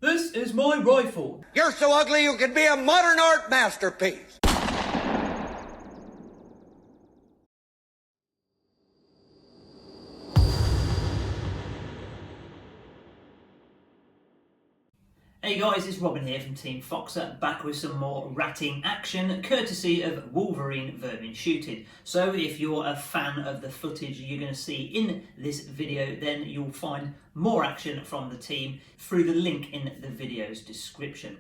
This is my rifle. You're so ugly you could be a modern art masterpiece. Hey guys, it's Robin here from Team Foxer, back with some more ratting action, courtesy of Wolverine Vermin Shooting. So if you're a fan of the footage you're going to see in this video, then you'll find more action from the team through the link in the video's description.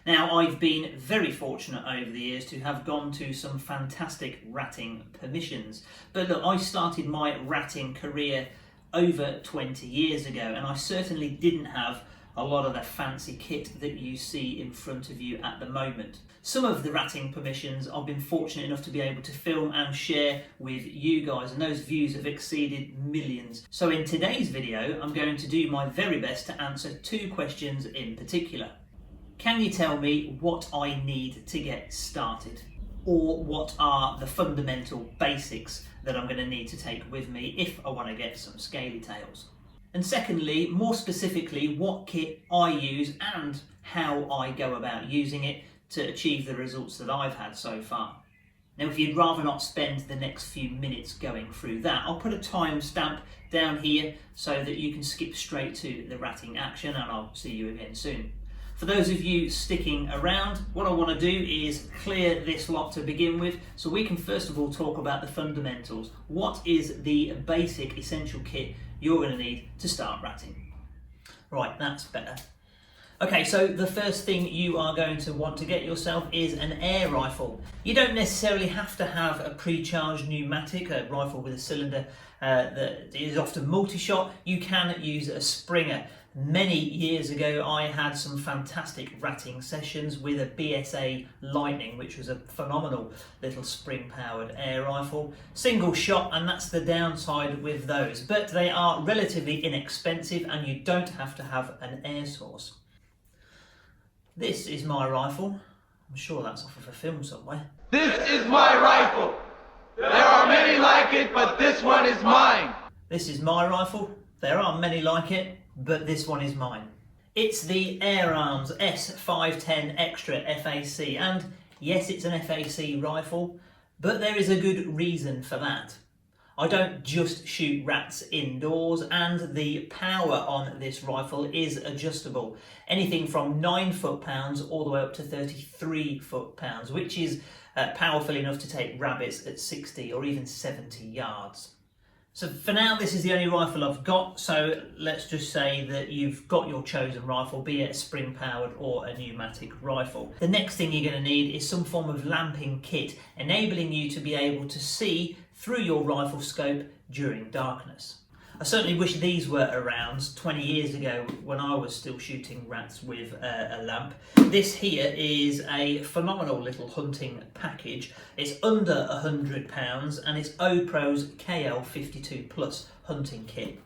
Now, I've been very fortunate over the years to have gone to some fantastic ratting permissions. But look, I started my ratting career over 20 years ago, and I certainly didn't have a lot of the fancy kit that you see in front of you at the moment. Some of the ratting permissions I've been fortunate enough to be able to film and share with you guys, and those views have exceeded millions. So in today's video, I'm going to do my very best to answer two questions in particular. Can you tell me what I need to get started? Or what are the fundamental basics that I'm going to need to take with me if I want to get some scaly tails? And secondly, more specifically, what kit I use and how I go about using it to achieve the results that I've had so far. Now, if you'd rather not spend the next few minutes going through that, I'll put a timestamp down here so that you can skip straight to the ratting action, and I'll see you again soon. For those of you sticking around, what I want to do is clear this lot to begin with, so we can first of all talk about the fundamentals. What is the basic essential kit you're going to need to start ratting? Right, that's better. Okay, so the first thing you are going to want to get yourself is an air rifle. You don't necessarily have to have a pre-charged pneumatic, a rifle with a cylinder that is often multi-shot. You can use a Springer. Many years ago, I had some fantastic ratting sessions with a BSA Lightning, which was a phenomenal little spring-powered air rifle. Single shot, and that's the downside with those. But they are relatively inexpensive, and you don't have to have an air source. This is my rifle. I'm sure that's off of a film somewhere. This is my rifle. There are many like it, but this one is mine. This is my rifle. There are many like it, but this one is mine. It's the Air Arms S510 Extra FAC, and yes, it's an FAC rifle, but there is a good reason for that. I don't just shoot rats indoors, and the power on this rifle is adjustable. Anything from 9 foot-pounds all the way up to 33 foot-pounds, which is powerful enough to take rabbits at 60 or even 70 yards. So for now, this is the only rifle I've got, so let's just say that you've got your chosen rifle, be it a spring-powered or a pneumatic rifle. The next thing you're going to need is some form of lamping kit, enabling you to be able to see through your rifle scope during darkness. I certainly wish these were around 20 years ago when I was still shooting rats with a lamp. This here is a phenomenal little hunting package. It's under £100 and it's OPRO's KL52 Plus hunting kit.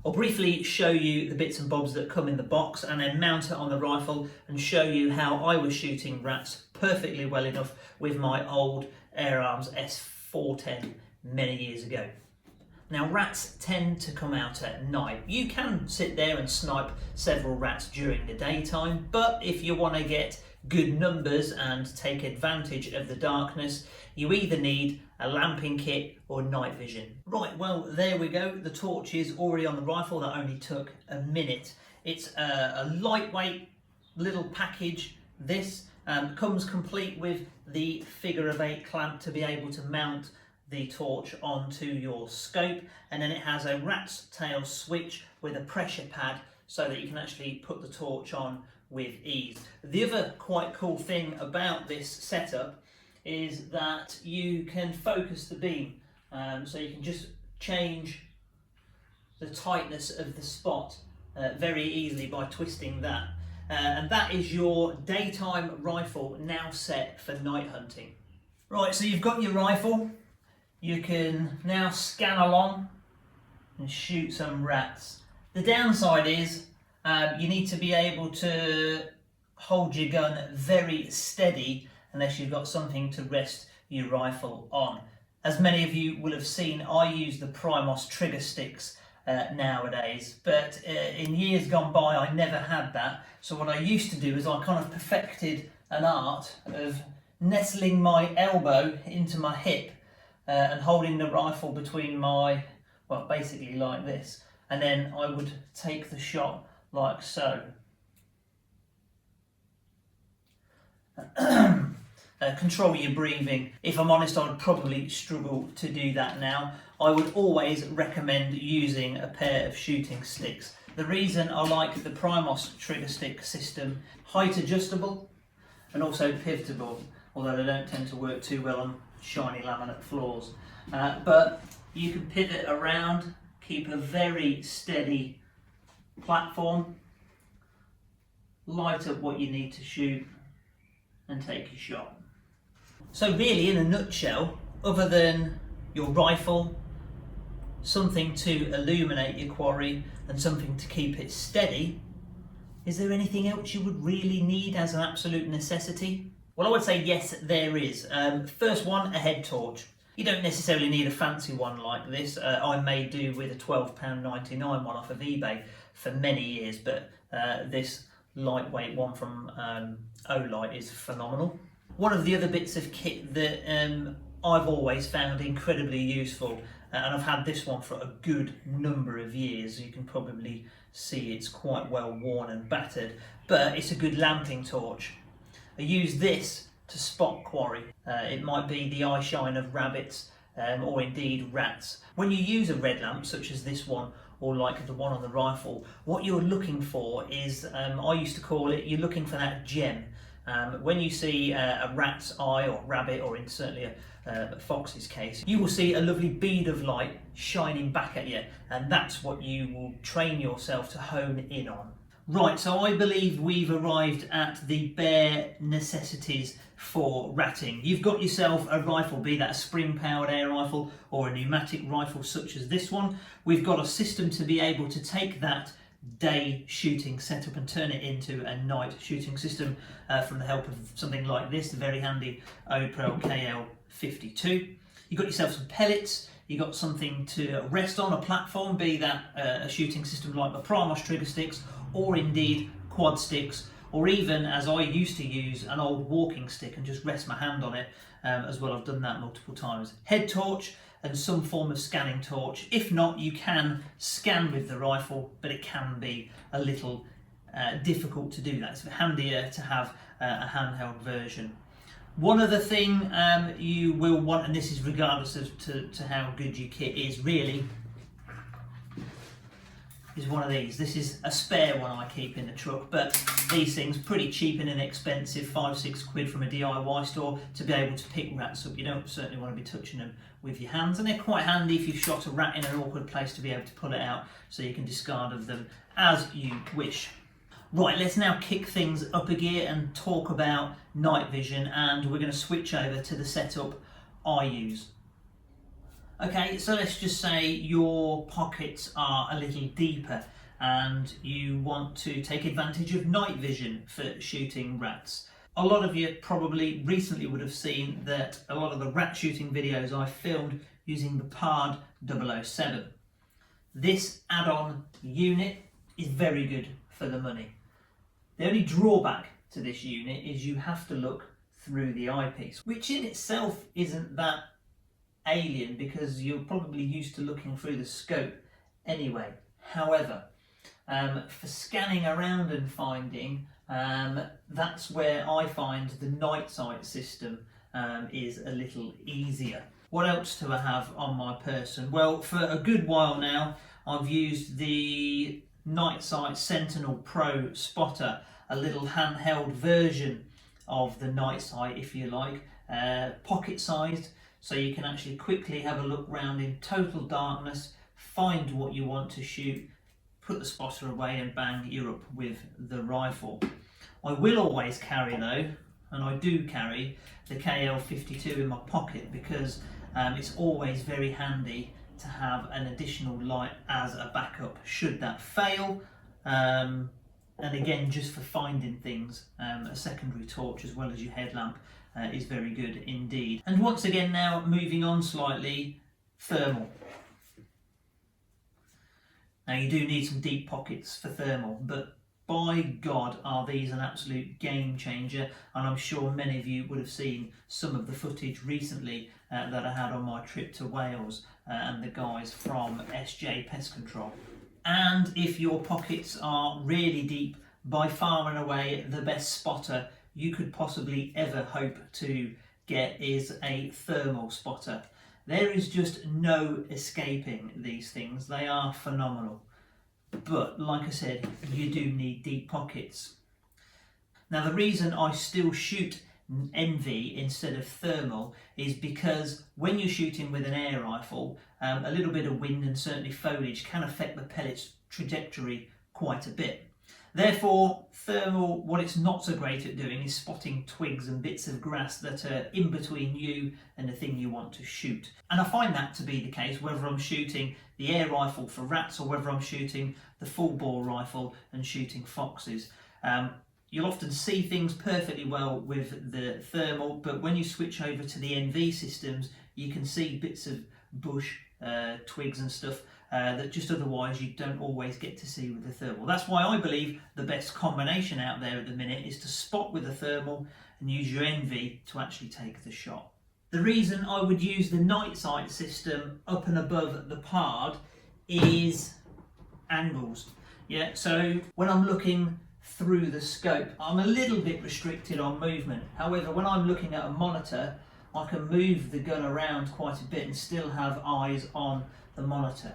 I'll briefly show you the bits and bobs that come in the box and then mount it on the rifle and show you how I was shooting rats perfectly well enough with my old Air Arms S410 many years ago. Now, rats tend to come out at night. You can sit there and snipe several rats during the daytime, but if you want to get good numbers and take advantage of the darkness, you either need a lamping kit or night vision. Right, well, there we go. The torch is already on the rifle. That only took a minute. It's a lightweight little package. This comes complete with the figure-of-8 clamp to be able to mount the torch onto your scope, and then it has a rat's tail switch with a pressure pad so that you can actually put the torch on with ease. The other quite cool thing about this setup is that you can focus the beam, so you can just change the tightness of the spot very easily by twisting that, and that is your daytime rifle now set for night hunting. Right, so you've got your rifle. You can now scan along and shoot some rats. The downside is you need to be able to hold your gun very steady unless you've got something to rest your rifle on. As many of you will have seen, I use the Primos trigger sticks nowadays, but in years gone by I never had that. So what I used to do is I kind of perfected an art of nestling my elbow into my hip and holding the rifle between my, well, basically like this, and then I would take the shot like so. Control your breathing. If I'm honest, I would probably struggle to do that now. I would always recommend using a pair of shooting sticks. The reason I like the Primos trigger stick system, height adjustable and also pivotable, although they don't tend to work too well on shiny laminate floors. But you can pivot around, keep a very steady platform, light up what you need to shoot and take your shot. So really, in a nutshell, other than your rifle, something to illuminate your quarry and something to keep it steady, is there anything else you would really need as an absolute necessity? Well, I would say yes, there is. First one, a head torch. You don't necessarily need a fancy one like this. I made do with a £12.99 one off of eBay for many years, but this lightweight one from Olight is phenomenal. One of the other bits of kit that I've always found incredibly useful, and I've had this one for a good number of years. You can probably see it's quite well worn and battered, but it's a good lamping torch. I use this to spot quarry. It might be the eye shine of rabbits or indeed rats. When you use a red lamp such as this one, or like the one on the rifle, what you're looking for is, I used to call it, you're looking for that gem. When you see a rat's eye or rabbit, or in certainly a fox's case, you will see a lovely bead of light shining back at you, and that's what you will train yourself to hone in on. Right, so I believe we've arrived at the bare necessities for ratting. You've got yourself a rifle, be that a spring-powered air rifle or a pneumatic rifle such as this one. We've got a system to be able to take that day shooting setup and turn it into a night shooting system from the help of something like this, the very handy Oprel KL52. You've got yourself some pellets, you've got something to rest on, a platform, be that a shooting system like the Primos trigger sticks, or indeed quad sticks, or even, as I used to use, an old walking stick and just rest my hand on it as well. I've done that multiple times. Head torch and some form of scanning torch. If not, you can scan with the rifle, but it can be a little difficult to do that. It's handier to have a handheld version. One other thing you will want, and this is regardless of to how good your kit is really, is one of these. This is a spare one I keep in the truck, but these things pretty cheap and inexpensive, 5-6 quid from a DIY store, to be able to pick rats up. You don't certainly want to be touching them with your hands, and they're quite handy if you've shot a rat in an awkward place to be able to pull it out so you can discard of them as you wish. Right, let's now kick things up a gear and talk about night vision, and we're going to switch over to the setup I use. Okay, so let's just say your pockets are a little deeper and you want to take advantage of night vision for shooting rats. A lot of you probably recently would have seen that a lot of the rat shooting videos I filmed using the Pard 007. This add-on unit is very good for the money. The only drawback to this unit is you have to look through the eyepiece, which in itself isn't that alien because you're probably used to looking through the scope anyway. However, for scanning around and finding, that's where I find the night sight system is a little easier. What else do I have on my person? Well, for a good while now I've used the Night Sight Sentinel Pro Spotter, a little handheld version of the Night Sight, if you like, pocket sized, so you can actually quickly have a look round in total darkness, find what you want to shoot, put the spotter away and bang, you're up with the rifle. I will always carry though, and I do carry, the KL52 in my pocket because it's always very handy to have an additional light as a backup should that fail, and again just for finding things, a secondary torch as well as your headlamp is very good indeed. And once again now moving on slightly, thermal. Now you do need some deep pockets for thermal, but by God are these an absolute game changer, and I'm sure many of you would have seen some of the footage recently that I had on my trip to Wales and the guys from SJ Pest Control. And if your pockets are really deep, by far and away the best spotter you could possibly ever hope to get is a thermal spotter. There is just no escaping these things. They are phenomenal. But like I said, you do need deep pockets. Now the reason I still shoot NV instead of thermal is because when you're shooting with an air rifle, a little bit of wind and certainly foliage can affect the pellet's trajectory quite a bit. Therefore, thermal, what it's not so great at doing is spotting twigs and bits of grass that are in between you and the thing you want to shoot. And I find that to be the case whether I'm shooting the air rifle for rats or whether I'm shooting the full bore rifle and shooting foxes. You'll often see things perfectly well with the thermal, but when you switch over to the NV systems, you can see bits of bush, twigs and stuff that just otherwise you don't always get to see with the thermal. That's why I believe the best combination out there at the minute is to spot with the thermal and use your NV to actually take the shot. The reason I would use the night sight system up and above the PARD is angles. Yeah, so when I'm looking through the scope, I'm a little bit restricted on movement. However, when I'm looking at a monitor, I can move the gun around quite a bit and still have eyes on the monitor.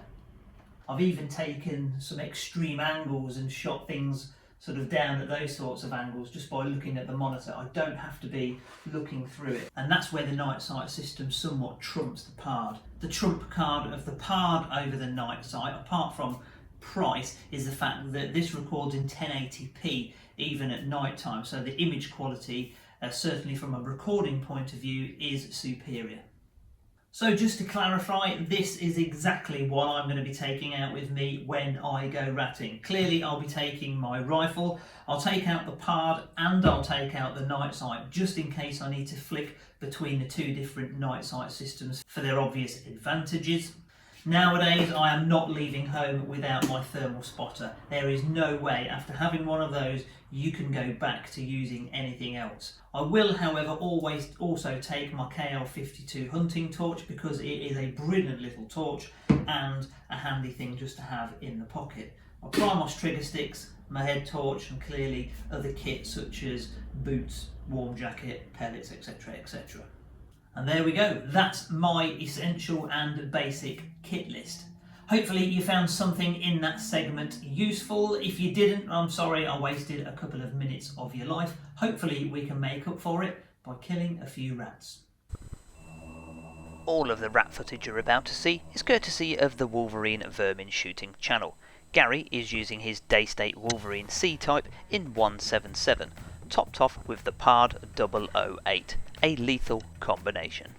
I've even taken some extreme angles and shot things sort of down at those sorts of angles just by looking at the monitor. I don't have to be looking through it. And that's where the night sight system somewhat trumps the PARD. The trump card of the PARD over the night sight, apart from price, is the fact that this records in 1080p even at night time. So the image quality, certainly from a recording point of view, is superior. So just to clarify, this is exactly what I'm going to be taking out with me when I go ratting. Clearly I'll be taking my rifle, I'll take out the PARD and I'll take out the night sight just in case I need to flick between the two different night sight systems for their obvious advantages. Nowadays I am not leaving home without my thermal spotter. There is no way after having one of those you can go back to using anything else. I will, however, always also take my KL52 hunting torch because it is a brilliant little torch and a handy thing just to have in the pocket. My Primos trigger sticks, my head torch, and clearly other kit such as boots, warm jacket, pellets, etc, etc. And there we go, that's my essential and basic kit list. Hopefully you found something in that segment useful. If you didn't, I'm sorry I wasted a couple of minutes of your life. Hopefully we can make up for it by killing a few rats. All of the rat footage you're about to see is courtesy of the Wolverine Vermin Shooting channel. Gary is using his Daystate Wolverine C-Type in 177, topped off with the PARD 008, a lethal combination.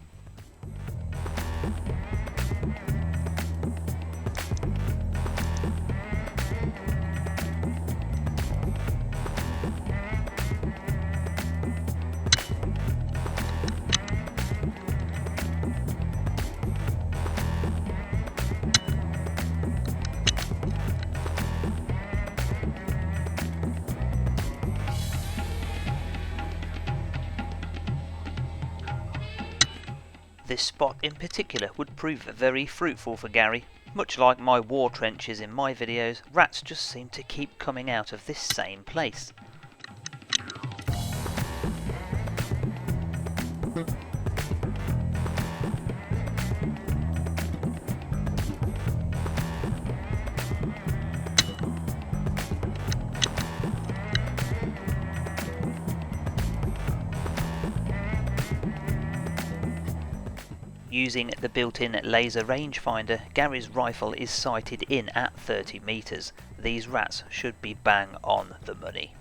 This spot in particular would prove very fruitful for Gary. Much like my war trenches in my videos, rats just seem to keep coming out of this same place. Using the built-in laser rangefinder, Gary's rifle is sighted in at 30 meters. These rats should be bang on the money.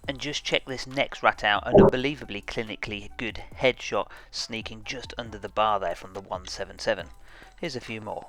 And just check this next rat out, an unbelievably clinically good headshot sneaking just under the bar there from the 177. Here's a few more.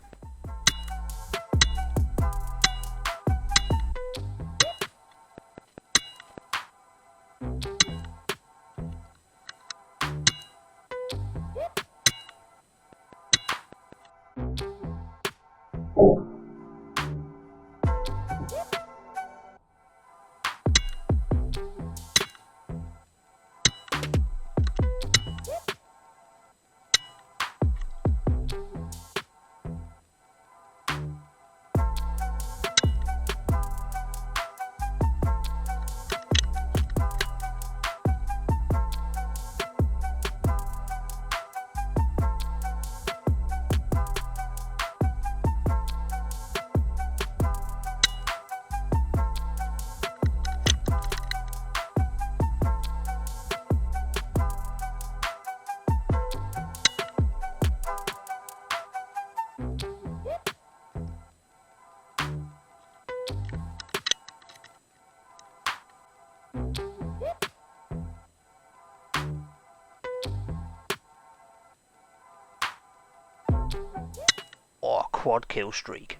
Or a quad kill streak.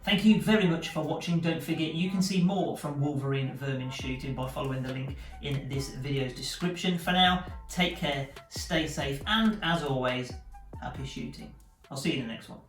Thank you very much for watching. Don't forget you can see more from Wolverine Vermin Shooting by following the link in this video's description. For now, take care, stay safe, and as always, happy shooting. I'll see you in the next one.